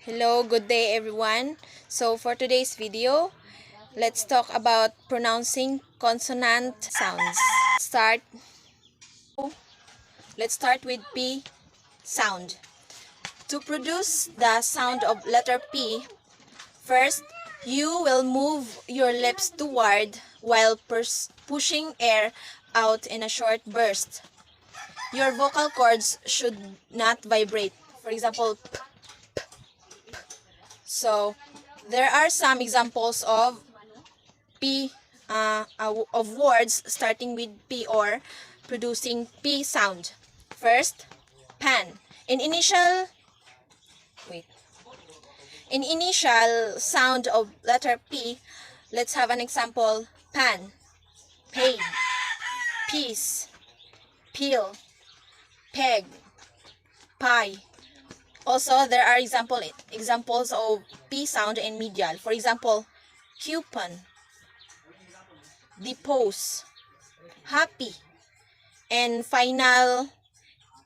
Hello, good day everyone. So for today's video, let's talk about pronouncing consonant sounds. Let's start with P sound. To produce the sound of letter P, first you will move your lips toward while pushing air out in a short burst. Your vocal cords should not vibrate. For example, so there are some examples of P of words starting with P or producing P sound. First, pan. In initial sound of letter P, let's have an example. Pan, paid, piece, peel, peg, pie. Also, there are examples of P sound in medial. For example, coupon, depose, happy. And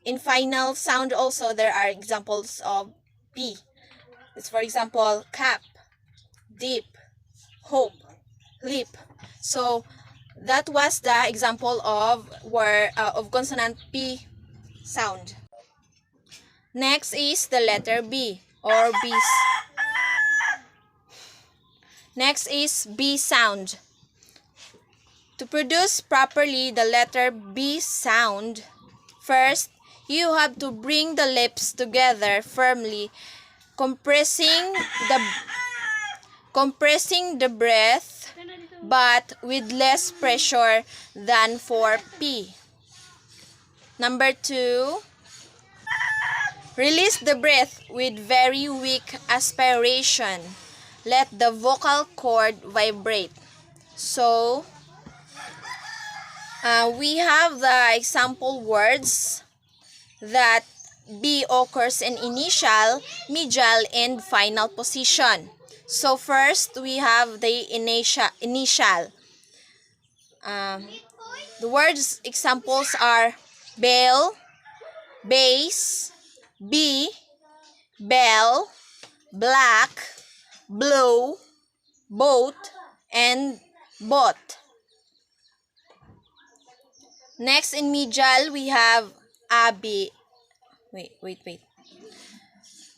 in final sound also, there are examples of P. It's for example, cap, deep, hope, lip. So that was the example of consonant P sound. Next is the letter B or B. Next is B sound. To produce properly the letter B sound, first you have to bring the lips together firmly, compressing the breath but with less pressure than for P. Number 2, release the breath with very weak aspiration. Let the vocal cord vibrate. So, we have the example words that B occurs in initial, medial, and final position. So first, we have the initial. The words examples are bell, bass, bee, bell, black, blow, boat, and bot. Next in medial, we have abi. Wait.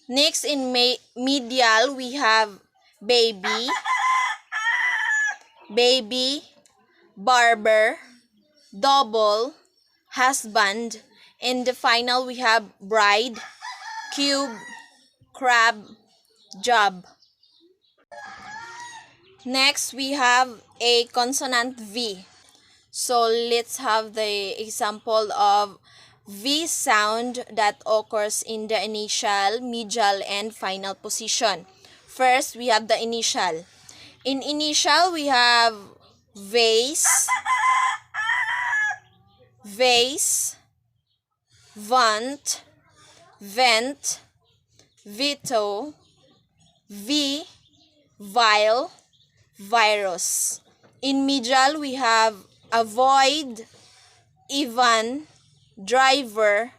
Next in medial, we have baby, barber, double, husband, and the final we have bride, cube, crab, job. Next, we have a consonant V. So let's have the example of V sound that occurs in the initial, medial, and final position. First, we have the initial. In initial, we have vase, vent, veto, vial, virus. In medial, we have avoid, even, driver,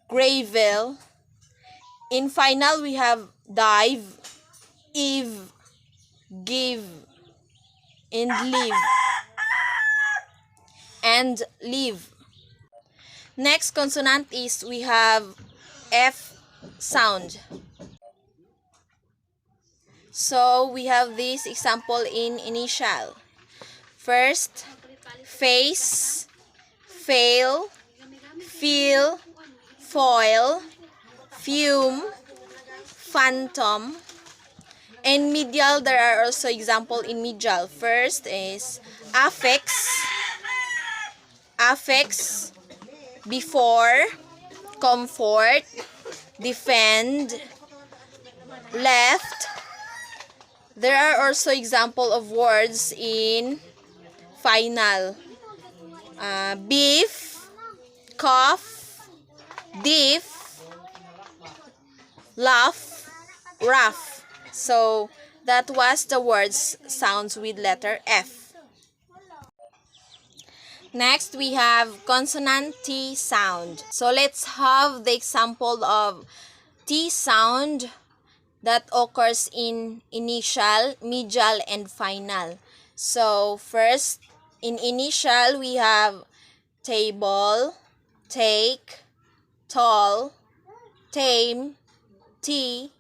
gravel. In final, we have dive, eve, give, and leave. Next consonant is we have F sound. So we have this example in initial. First, face, fail, feel, foil, fume, phantom. In medial, there are also examples in medial. First is affix, before, comfort, defend, left. There are also examples of words in final. Beef, cough, diff, laugh, rough. So that was the words sounds with letter F. Next, we have consonant T sound. So let's have the example of T sound that occurs in initial, medial, and final. So first, in initial, we have table, take, tall, tame, tea,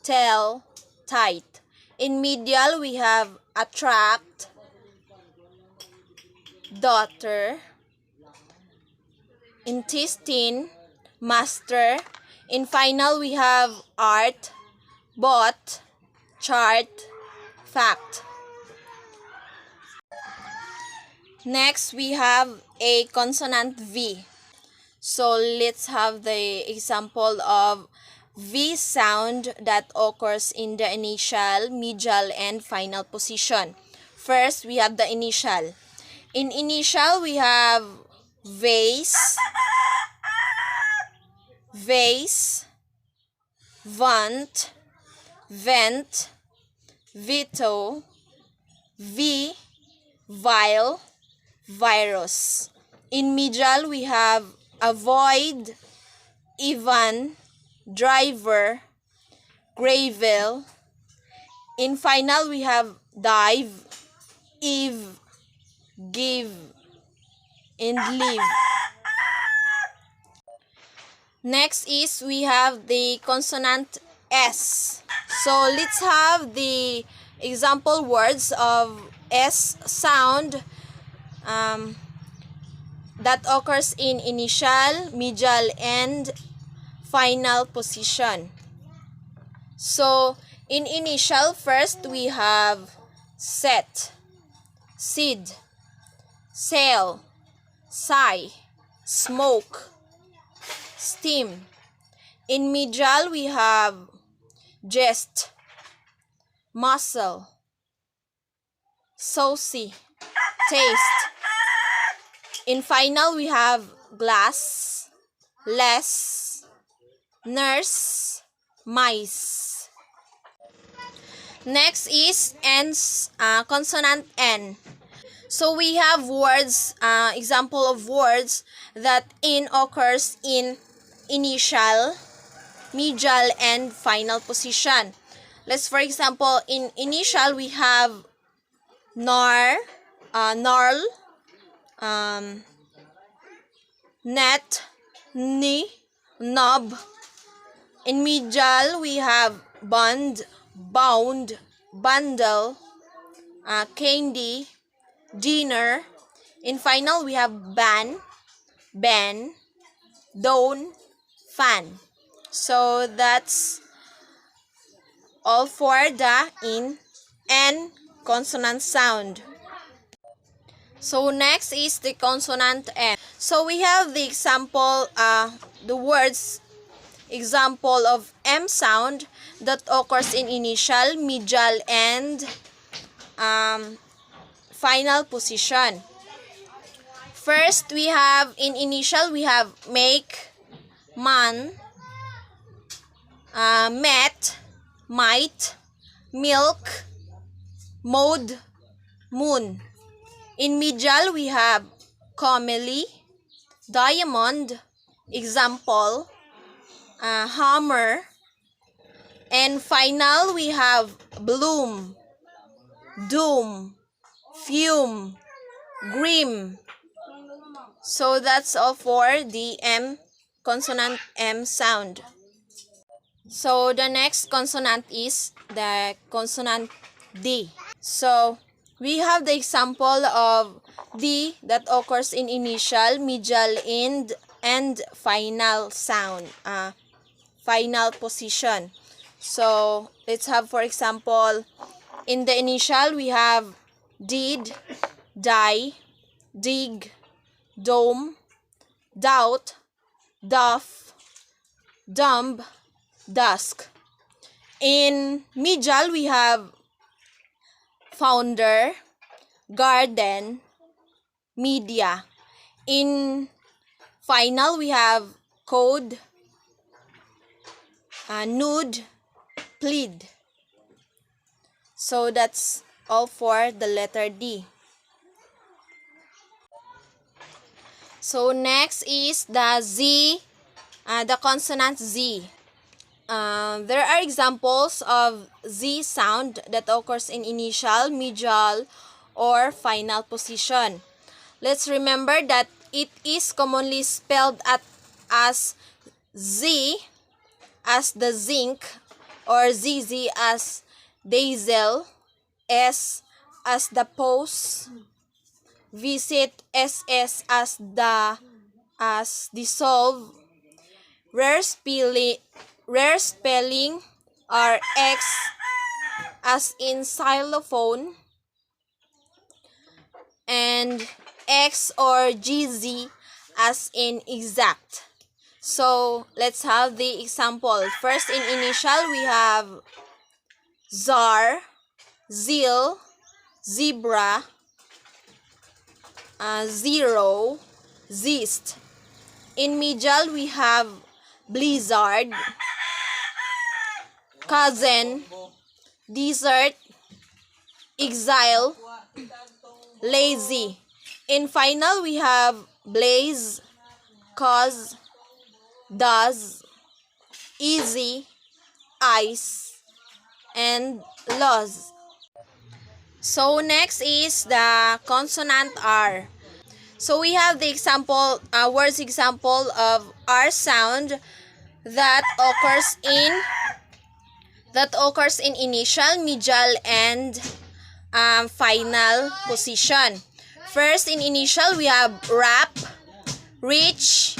tell, tight. In medial, we have attract, daughter. Intestine, master. In final, we have art, bought, chart, fact. Next, we have a consonant V. So let's have the example of V sound that occurs in the initial, medial, and final position. First, we have the initial. In initial, we have vase, vase, vant, vent, veto, v, vial, virus. In medial, we have avoid, even, driver, gravel. In final, we have dive, eve, give, and live. Next is we have the consonant S. So let's have the example words of S sound that occurs in initial, medial, and final position. So in initial, first we have set, seed, sail, sigh, smoke, steam. In medial, we have jest, muscle, saucy, taste. In final, we have glass, less, nurse, mice. Next is consonant N. So we have words, example of words that N occurs in initial, medial, and final position. Let's, for example, in initial, we have nar, gnarl, net, knee, knob. In medial, we have bund, bound, bundle, candy, dinner. In final, we have ban, ban, don, fan. So that's all for the in and consonant sound. So next is the consonant M. So we have the example, the words example of M sound that occurs in initial, medial, and final position. First, we have in initial, we have make, man, met, might, milk, mode, moon. In medial, we have comely, diamond, example, hammer, and final, we have bloom, doom, fume, grim. So that's all for the M, consonant M sound. So the next consonant is the consonant D. So we have the example of D that occurs in initial, medial, and final sound, final position. So let's have, for example, in the initial, we have did, die, dig, dome, doubt, duff, dumb, dusk. In medial, we have founder, garden, media. In final, we have code, nude, plead. So that's all for the letter D. So next is the Z, the consonant Z. There are examples of Z sound that occurs in initial, medial, or final position. Let's remember that it is commonly spelled as Z as the zinc, or ZZ as diesel, S as the pose, visit, SS as dissolve. Rare spelling are X as in xylophone and X or GZ as in exact. So let's have the example. First, in initial, we have czar, zeal, zebra, zero, zest. In medial, we have blizzard, cousin, desert, exile, lazy. In final, we have blaze, cause, does, easy, ice, and laws. So next is the consonant R. So we have the example, words example of R sound that occurs in initial, medial, and final position. First, in initial, we have rap, reach,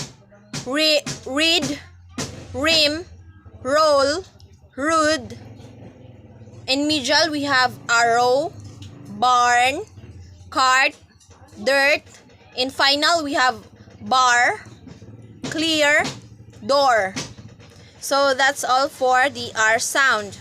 read, rim, roll, rude. In medial, we have arrow, barn, cart, dirt. In final, we have bar, clear, door. So that's all for the R sound.